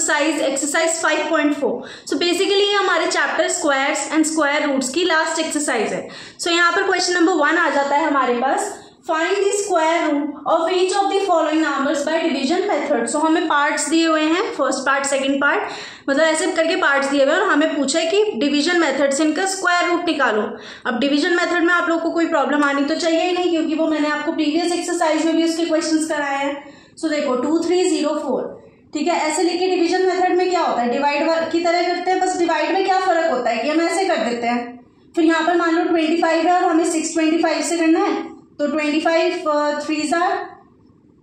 Exercise 5.4। सो basically ये हमारे chapter squares and square roots की लास्ट एक्सरसाइज है। सो यहाँ पर क्वेश्चन नंबर 1 आ जाता है हमारे पास, find the square root of each of the following numbers by division method. So हमें पार्ट्स दिए हुए हैं, फर्स्ट पार्ट सेकंड पार्ट, मतलब ऐसे करके पार्ट्स दिए हुए हैं और हमें पूछा है कि डिवीजन मेथड से इनका स्क्वायर रूट निकालो। अब डिवीजन मेथड में आप लोग को कोई प्रॉब्लम आनी तो चाहिए ही नहीं, क्योंकि वो मैंने आपको प्रीवियस एक्सरसाइज में भी उसके क्वेश्चंस कराए हैं। सो देखो 2304, ठीक है, ऐसे लिख के डिवीजन मेथड में क्या होता है, डिवाइड की तरह करते हैं, बस डिवाइड में क्या फर्क होता है कि हम ऐसे कर देते हैं। फिर यहाँ पर मान लो 25 है और हमें 625 से करना है, तो 25 3s are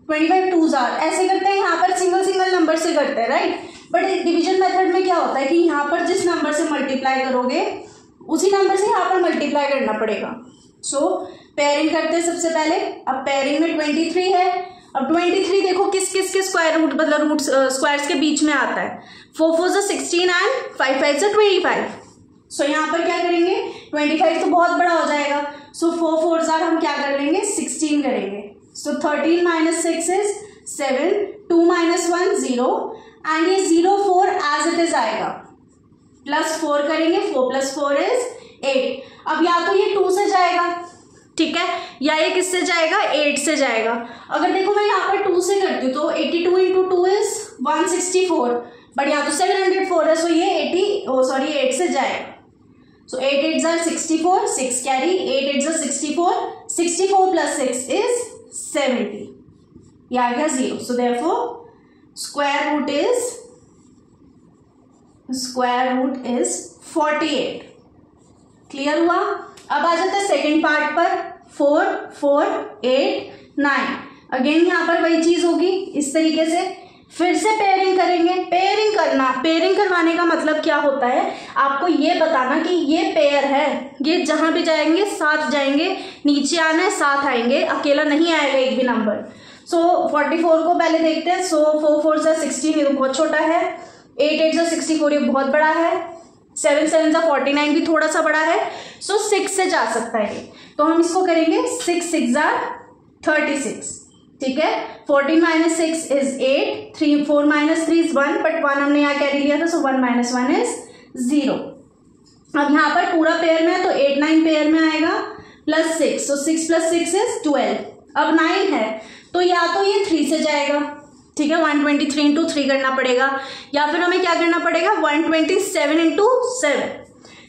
25 2s are ऐसे करते हैं। यहाँ पर सिंगल सिंगल नंबर से करते हैं, राइट। बट डिवीजन मेथड में क्या होता है कि यहाँ पर जिस नंबर से मल्टीप्लाई करोगे उसी नंबर से यहाँ पर मल्टीप्लाई करना पड़ेगा। सो पेयरिंग करते हैं सबसे पहले। अब पेयरिंग में 23 है। अब 23 देखो किस किस के स्क्वायर रूट, मतलब रूट स्क्वायर्स के बीच में आता है। 4 4 से 16 एंड 5 5 से 25। सो यहाँ पर क्या करेंगे, 25 तो बहुत बड़ा हो जाएगा, सो 4 4s are हम क्या कर लेंगे 16 करेंगे। सो 13 माइनस 6 इज 7, 2 माइनस 1 0 एंड ये 0 4 एज इट इज आएगा, प्लस 4 करेंगे, 4 प्लस 4 इज 8। अब या तो ये 2 से जाएगा, ठीक है, या ये किससे जाएगा 8 से जाएगा। अगर देखो मैं यहाँ पर 2 से करती हूँ तो 82 इंटू 2 इज 164, बट यहाँ तो 704 है, सो ये 8 से जाएगा। So 8 8s are 64, 6 carry, 8 8s are 64, 64 plus 6 is 70. ये आ गया 0. So therefore square root is 48. Clear हुआ। अब आ जाता है सेकेंड पार्ट पर, 4 4 8 9। अगेन यहाँ पर वही चीज होगी, इस तरीके से फिर से पेयरिंग करेंगे। पेयरिंग करवाने का मतलब क्या होता है, आपको ये बताना कि ये पेयर है, ये जहां भी जाएंगे साथ जाएंगे, नीचे आना है साथ आएंगे, अकेला नहीं आएगा एक भी नंबर। सो 44 को पहले देखते हैं। सो 4 4 से 16 ये तो बहुत छोटा है, 8 8 से 64 ये बहुत बड़ा है, 7 7 से 49 भी थोड़ा सा बड़ा है। सो 6 से जा सकता है, तो हम इसको करेंगे 6 6 are 36, ठीक है। 14 minus 6 is 8, 4 minus 3 is 1, but 1 हमने यहाँ कैरी लिया था, सो 1 माइनस 1 इज 0। अब यहाँ पर पूरा पेयर में है तो 8 9 पेयर में आएगा, प्लस 6, सो 6 प्लस 6 इज 12। अब 9 है तो या तो ये 3 से जाएगा, ठीक है, 123 इंटू 3 करना पड़ेगा, या फिर हमें क्या करना पड़ेगा 127 इंटू 7।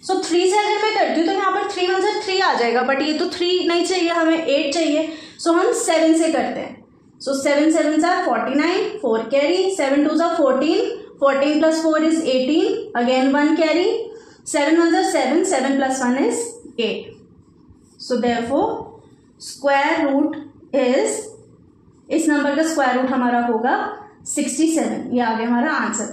सो 3 से अगर मैं करती हूँ तो यहाँ पर 3 1 से 3 आ जाएगा, बट ये तो 3 नहीं चाहिए, हमें 8 चाहिए, सो हम 7 से करते हैं। सो 7 7s are 49, 4 carry, 7 2s are 14, 14 plus 4 is 18, again 1 carry, 7 1s are 7, 7 plus 1 is 8. So therefore square root is, इस नंबर का स्क्वायर रूट हमारा होगा 67। ये आ गया हमारा आंसर।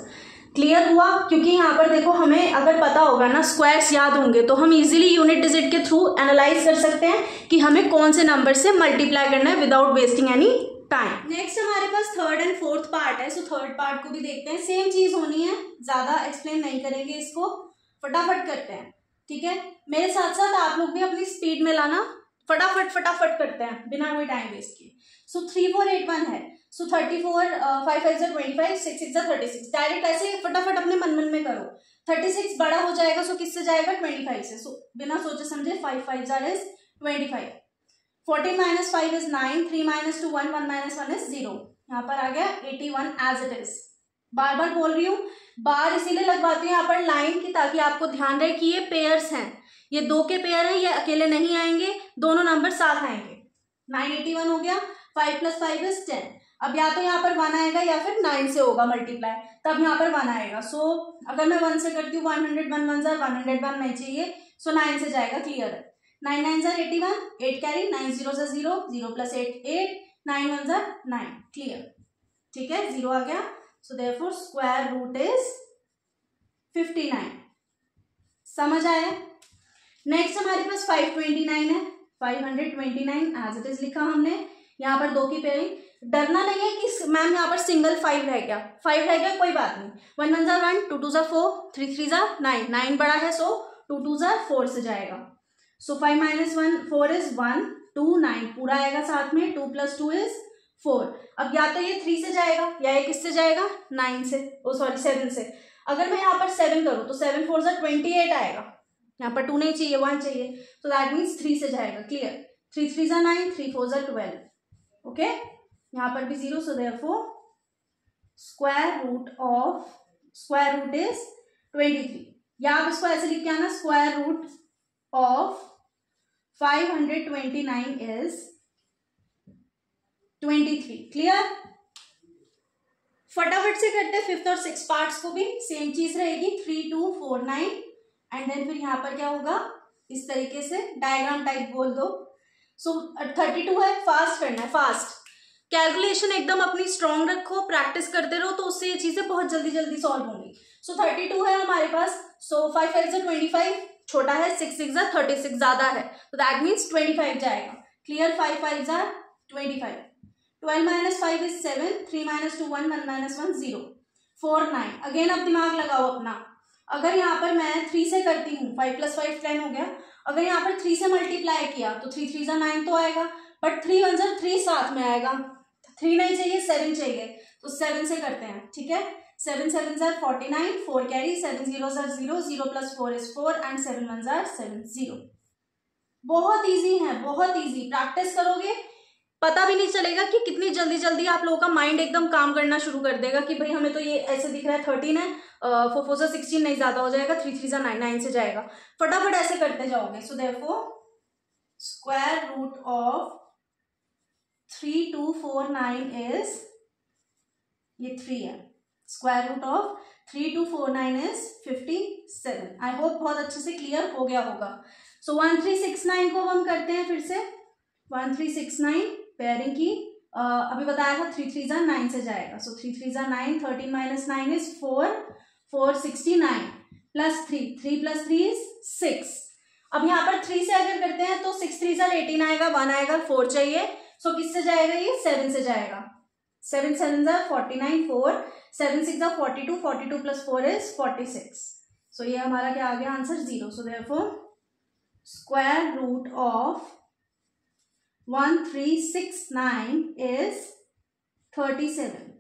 क्लियर हुआ, क्योंकि यहाँ पर देखो हमें अगर पता होगा ना, स्क्वायर्स याद होंगे, तो हम इजीली यूनिट डिजिट के थ्रू एनालाइज कर सकते हैं कि हमें कौन से नंबर से मल्टीप्लाई करना है without wasting any time. Next हमारे पास थर्ड एंड फोर्थ पार्ट है। सो थर्ड पार्ट को भी देखते हैं, सेम चीज होनी है, ज्यादा एक्सप्लेन नहीं करेंगे इसको, फटाफट करते हैं, ठीक है। मेरे साथ साथ आप लोग भी अपनी स्पीड में लाना, फटाफट करते हैं बिना कोई टाइम वेस्ट किए। सो 3 4 8 1 है, सो 34 5 5 से 25, 6 6 से 36। डायरेक्ट ऐसे फटाफट अपने मन में करो। 36 बड़ा हो जाएगा, सो किससे जाएगा 25 से, सो बिना सोचे समझे 5 5 is 25। 14 minus 5 is 9, 3 minus 2 1, 1 minus 1 is 0। यहाँ पर आ गया 81 एज इट इज। बार बार बोल रही हूँ, बार इसीलिए लगवाती हूँ यहाँ पर लाइन की, ताकि आपको ध्यान रहे कि ये पेयर्स हैं, ये 2 के पेयर हैं, ये अकेले नहीं आएंगे, दोनों नंबर साथ आएंगे। 981 हो गया, 5 प्लस 5 इज 10। अब या तो यहाँ पर 1 आएगा या फिर 9 से होगा मल्टीप्लाई, तब यहाँ पर 1 आएगा। सो अगर मैं 1 से करती हूँ 100, 1 1s are 101 नहीं चाहिए, सो 9 से जाएगा। क्लियर है। 9 9s are 81, 8 carry, 9 0s are 0, 0 plus 8 8, 9 1s are 9। Clear, ठीक है, 0 आ गया। So therefore square root is 59। समझ आया। नेक्स्ट हमारे पास 529 है, 529 एज इट इज लिखा हमने। यहाँ पर 2 की पेयरिंग, डरना नहीं है कि मैम यहाँ पर सिंगल 5 रह गया, 5 रह गया कोई बात नहीं। 1 1s are 1, 2 2s are 4, 3 3s are 9, 9 बड़ा है, सो 2 2s are 4 से जाएगा। सो 5 माइनस 1 4 इज 1, 2 9 पूरा आएगा साथ में, 2 प्लस 2 इज 4। अब या तो ये 3 से जाएगा या ये किससे जाएगा, 9 से, ओ सॉरी 7 से। अगर मैं यहाँ पर 7 करूँ तो 7 4 ज़ा 28 आएगा, यहाँ पर 2 नहीं चाहिए 1 चाहिए, तो दैट मीन्स 3 से जाएगा। क्लियर, 3 3 ज़ा 9, 3 4 ज़ा 12। ओके, यहाँ पर भी 0, so therefore square root is 23, या आप इसको ऐसे लिख के आना, square root of 529 is 23। Clear, फटाफट से करते हैं फिफ्थ और सिक्स पार्ट्स को भी, सेम चीज रहेगी 3 2 4 9 एंड देन फिर यहाँ पर क्या होगा, इस तरीके से डायग्राम टाइप बोल दो। सो 32 है, फास्ट करना है, फास्ट कैलकुलेशन एकदम अपनी स्ट्रॉन्ग रखो, प्रैक्टिस करते रहो, तो उससे ये चीजें बहुत जल्दी जल्दी सॉल्व होंगी। सो 32 है हमारे पास, सो 5 5 ज़ा 25 छोटा है, 6 6 ज़ा 36 ज्यादा है, तो दैट मीन्स 25 जाएगा। क्लियर, 5 5 ज़ा 25, 12 minus 5 is 7, 3 minus 2 1, 1 minus 1 0, 4 9। Again अब दिमाग लगाओ अपना, अगर यहाँ पर मैं 3 से करती हूँ, 5 + 5 10 हो गया, अगर यहाँ पर 3 से मल्टीप्लाई किया तो 3 3 ज़ा 9 तो आएगा, बट 3 1 ज़ा 3 साथ में आएगा, 3 नहीं चाहिए 7 चाहिए, तो 7 से करते हैं। ठीक है, 7 7 ज़ा 49, 4 कैरी, 7 0 ज़ा 0, 0 + 4 इज 4 एंड 7 1 ज़ा 7 0। बहुत इजी है, बहुत इजी, प्रैक्टिस करोगे पता भी नहीं चलेगा कि कितनी जल्दी जल्दी आप लोगों का माइंड एकदम काम करना शुरू कर देगा कि भाई हमें तो ये ऐसे दिख रहा है 13 है, 4 4 ज़ा 16 नहीं ज्यादा हो जाएगा, 3 3 ज़ा 9 9 से जाएगा, फटाफट ऐसे करते जाओगे। So therefore square root of 3249 is, ये 3 है, square root of 3249 is 57। I hope बहुत अच्छे से क्लियर हो गया होगा। सो 1369 को हम करते हैं फिर से, 1369 पेयरिंग की, अभी बताया था 3 3 ज़ा 9 से जाएगा, सो 3 3 ज़ा 9, 13 माइनस 9 इज 4, 4 69 प्लस 3, 3 + 3 इज 6। अब यहाँ पर 3 से अगर करते हैं तो 6 3 ज़ा 18 आएगा, 1 आएगा, 4 चाहिए, सो किससे जाएगा, ये 7 से जाएगा, 7 7 ज़ा 49, 4 7 6 ज़ा 42, 42 + 4 इज 46। सो ये हमारा क्या आ गया answer, 0। So therefore square root of 1369 is 37।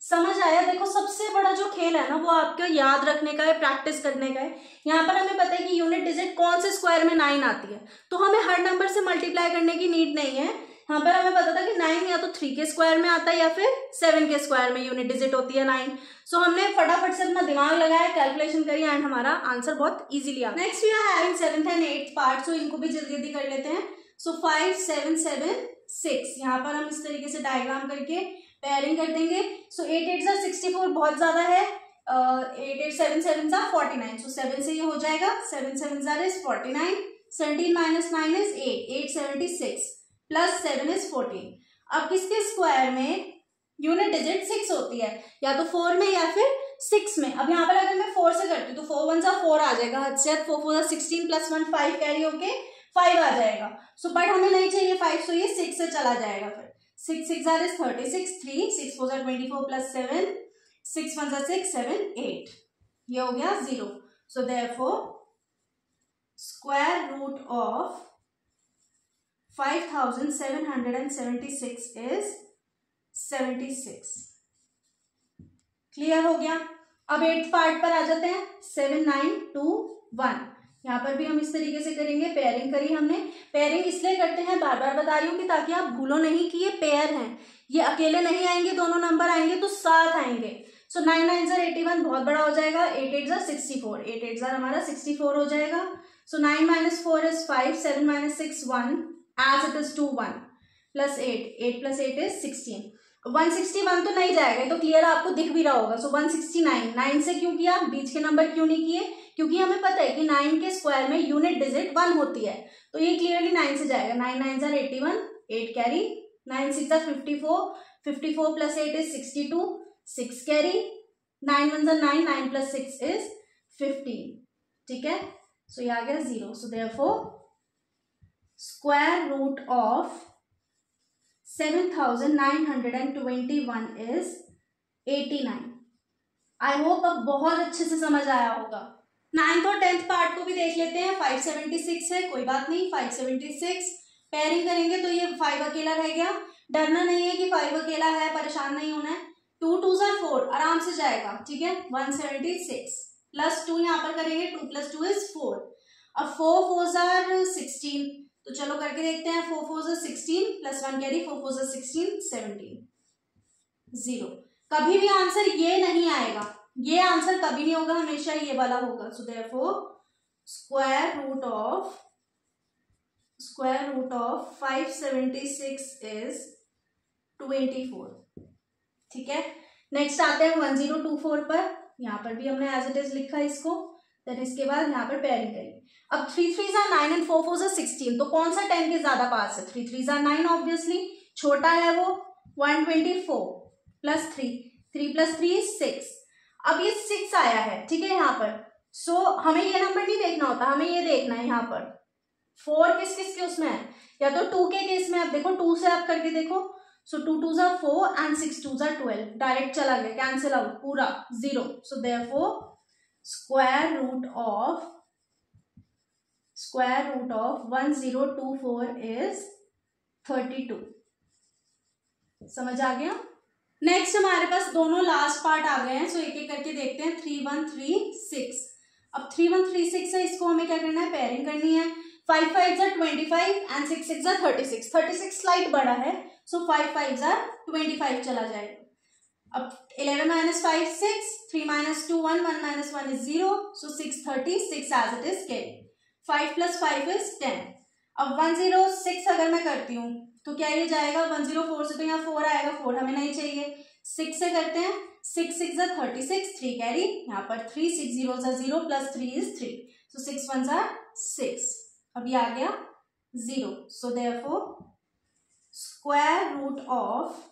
समझ आया? देखो सबसे बड़ा जो खेल है ना वो आपको याद रखने का है, प्रैक्टिस करने का है। यहाँ पर हमें पता है कि यूनिट डिजिट कौन से स्क्वायर में 9 आती है, तो हमें हर नंबर से मल्टीप्लाई करने की नीड नहीं है। यहाँ पर हमें पता था कि 9 या तो 3 के स्क्वायर में आता है या फिर 7 के स्क्वायर में यूनिट डिजिट होती है 9। सो हमने फटाफट से अपना दिमाग लगाया, कैलकुलेशन करी एंड हमारा आंसर बहुत इजीली आ गया। Next we are having 7th and 8th part, so इनको भी जल्दी जल्दी कर लेते हैं। सो 5 7 7 6, यहाँ पर हम इस तरीके से डायग्राम करके पेयरिंग कर देंगे। सो 8 8 ज़ा 64 बहुत ज्यादा है, 8 8 7 7 ज़ा 49, सो 7 से ये हो जाएगा, 7 7 ज़ा is 49, 17 minus 9 is 8, 8 76 plus 7 is 14। अब किसके स्क्वायर में यूनिट डिजिट 6 होती है, या तो 4 में या फिर 6 में। अब यहाँ पर अगर मैं 4 से करती हूँ तो 4 1 ज़ा 4 आ जाएगा, हद से 4 4 ज़ा 16 प्लस 1 5 कैरी होके 5 आ जाएगा। सो बट हमें नहीं चाहिए 5, सो ये 6 से चला जाएगा। फिर 6 6 ज़ा इज 36, 3 6 4 ज़ा 24 प्लस 7 6 1 ज़ा 6 7 8, ये हो गया 0। So therefore square root of 5776 is 76। Clear हो गया? अब 8th पार्ट पर आ जाते हैं। 7 9 2 1, यहाँ पर भी हम इस तरीके से करेंगे। पेयरिंग करी हमने, पेयरिंग इसलिए करते हैं, बार बार बता रही हूँ कि ताकि आप भूलो नहीं कि ये पेयर हैं, ये अकेले नहीं आएंगे, दोनों नंबर आएंगे तो साथ आएंगे। सो 9 9 ज़ा 81 बहुत बड़ा हो जाएगा, 8 8 ज़ा 64, 8 8 ज़ा हमारा 64 हो जाएगा। सो 9 minus 4 is 5, 7 minus 6 1, as it is 2 1 plus 8, 8 plus 8 is 16। 161 तो नहीं जाएगा, तो क्लियर आपको दिख भी रहा होगा। सो 169, 9 से क्यों किया, बीच के नंबर क्यों नहीं किए, क्योंकि हमें पता है कि 9 के स्क्वायर में यूनिट डिजिट 1 होती है, तो ये क्लियरली 9 से जाएगा। 9 9 ज़ा 81, 8 कैरी, 9 6 ज़ा 54, 54 प्लस 8 इज 62, 6 कैरी, 9 1 ज़ा 9, 9 प्लस 6 इज 15। ठीक है, सो ये आ गया 0। So therefore square root of 7921 is 89। I hope अब बहुत अच्छे से समझ आया होगा। 9th और 10th पार्ट को भी देख लेते हैं। 576 है, कोई बात नहीं, 576 पेयरिंग करेंगे तो ये 5 अकेला रह गया, डरना नहीं है कि 5 अकेला है, परेशान नहीं होना है। 2 2s are 4 आराम से जाएगा, ठीक है। 176 प्लस 2 यहाँ पर करेंगे, 2 + 2 is 4। अब 4 4s are 16, तो चलो करके देखते हैं। 4 4s are 16 plus 1 carry, 4 4s are 16 17 0। कभी भी आंसर ये नहीं आएगा, ये आंसर कभी नहीं होगा, हमेशा ये वाला होगा। So therefore square root of 576 is 24, ठीक है। नेक्स्ट आते हैं 1024 पर। यहाँ पर भी हमने एज इट इज लिखा इसको, देन इसके बाद यहाँ पर पेयरिंग करेंगे। अब 3 3s are 9 and 4 4s are 16, तो कौन सा 10 के ज्यादा पास है? 3 3s are 9 ऑब्वियसली, छोटा है वो 124 प्लस 3, 3 + 3 is 6। अब ये 6 आया है, ठीक है यहाँ पर। सो हमें ये नंबर नहीं देखना होता, हमें ये देखना है यहाँ पर 4 किस किस के उसमें है, या तो 2 के केस में। आप देखो 2 से आप करके देखो। So 2 2s are 4 and 6 2s are 12, direct चला गया, कैंसिल आउट पूरा 0। So therefore square root of 1024 is 32। समझ आ गया। नेक्स्ट हमारे पास दोनों लास्ट पार्ट आ गए हैं, सो एक एक करके देखते हैं। 3136, अब 3136 है, इसको हमें क्या करना है? पेयरिंग करनी है। 5 5s are 25 and 6 6s are 36। 36 slide बड़ा है, सो 5 5s are 25 चला जाएगा। अब 11 - 5 6, 3 - 2 1, 1 - 1 is 0, so 636 as it is carry। 5 + 5 is 10। अब 106 अगर मैं करती हूँ तो क्या ये जाएगा? 104 से तो यहाँ 4 आएगा, 4 हमें नहीं चाहिए। 6 से करते हैं, 6 6 are 36, 3 कैरी, यहाँ पर 3 6 0s are 0 plus 3 is 3, so 6 1s are 6। अब ये आ गया 0। So therefore square root of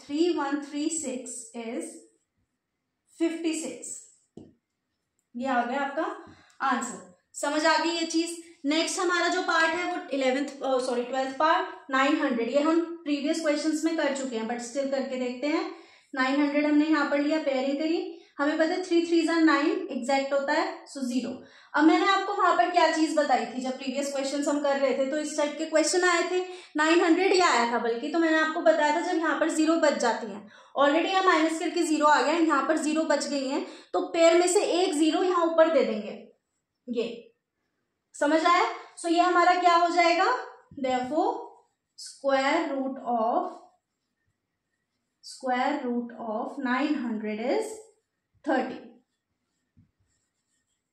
3136 is 56। ये आ गया आपका आंसर। समझ आ गई ये चीज। नेक्स्ट हमारा जो पार्ट है वो 12th पार्ट 900। ये हम प्रीवियस क्वेश्चंस में कर चुके हैं, बट स्टिल करके देखते हैं। 900 हमने यहाँ पर लिया, पेयरिंग करी। हमें पता है 3 3s are 9 एग्जैक्ट होता है, सो 0। अब मैंने आपको वहां पर क्या चीज बताई थी जब प्रीवियस क्वेश्चंस हम कर रहे थे, तो इस टाइप के क्वेश्चन आए थे। 900 ये आया था बल्कि, तो मैंने आपको बताया था जब यहाँ पर 0 बच जाती है, ऑलरेडी यहाँ माइनस करके 0 आ गया, यहाँ पर 0 बच गई है, तो पेयर में से एक 0 यहाँ ऊपर दे देंगे। ये समझ आया? सो ये हमारा क्या हो जाएगा? Therefore square root of 900 is 30।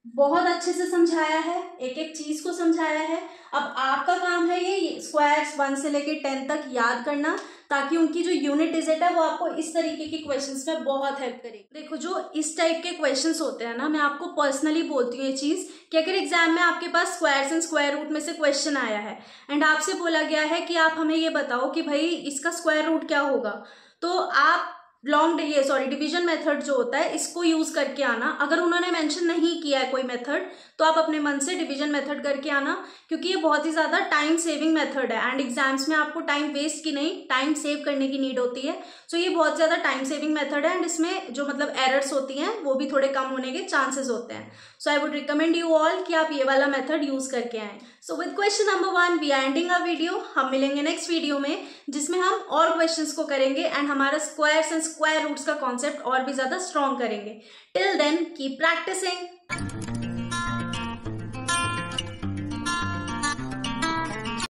बहुत अच्छे से समझाया है, एक एक चीज को समझाया है। अब आपका काम है ये स्क्वायर्स 1 से लेके 10 तक याद करना, ताकि उनकी जो यूनिट डिजिट है वो आपको इस तरीके के क्वेश्चंस में बहुत हेल्प करेगी। देखो जो इस टाइप के क्वेश्चंस होते हैं ना, मैं आपको पर्सनली बोलती हूँ ये चीज कि अगर एग्जाम में आपके पास स्क्वायर्स एंड स्क्वायर रूट में से क्वेश्चन आया है एंड आपसे बोला गया है कि आप हमें ये बताओ कि भाई इसका स्क्वायर रूट क्या होगा, तो आप डिवीजन मेथड जो होता है इसको यूज करके आना। अगर उन्होंने मेंशन नहीं किया है कोई मेथड, तो आप अपने मन से डिवीजन मेथड करके आना, क्योंकि ये बहुत ही ज्यादा टाइम सेविंग मेथड है एंड एग्जाम्स में आपको टाइम वेस्ट की नहीं, टाइम सेव करने की नीड होती है। सो ये बहुत ज्यादा टाइम सेविंग मेथड है एंड इसमें जो मतलब एरर्स होती हैं वो भी थोड़े कम होने के चांसेस होते हैं। So I would recommend you all कि आप ये वाला मेथड यूज करके आए। So with question number 1 we are ending a video. हम मिलेंगे नेक्स्ट वीडियो में जिसमें हम और क्वेश्चंस को करेंगे एंड हमारा स्क्वायर्स एंड स्क्वायर रूट्स का कॉन्सेप्ट और भी ज्यादा स्ट्रॉन्ग करेंगे। Till then keep practising.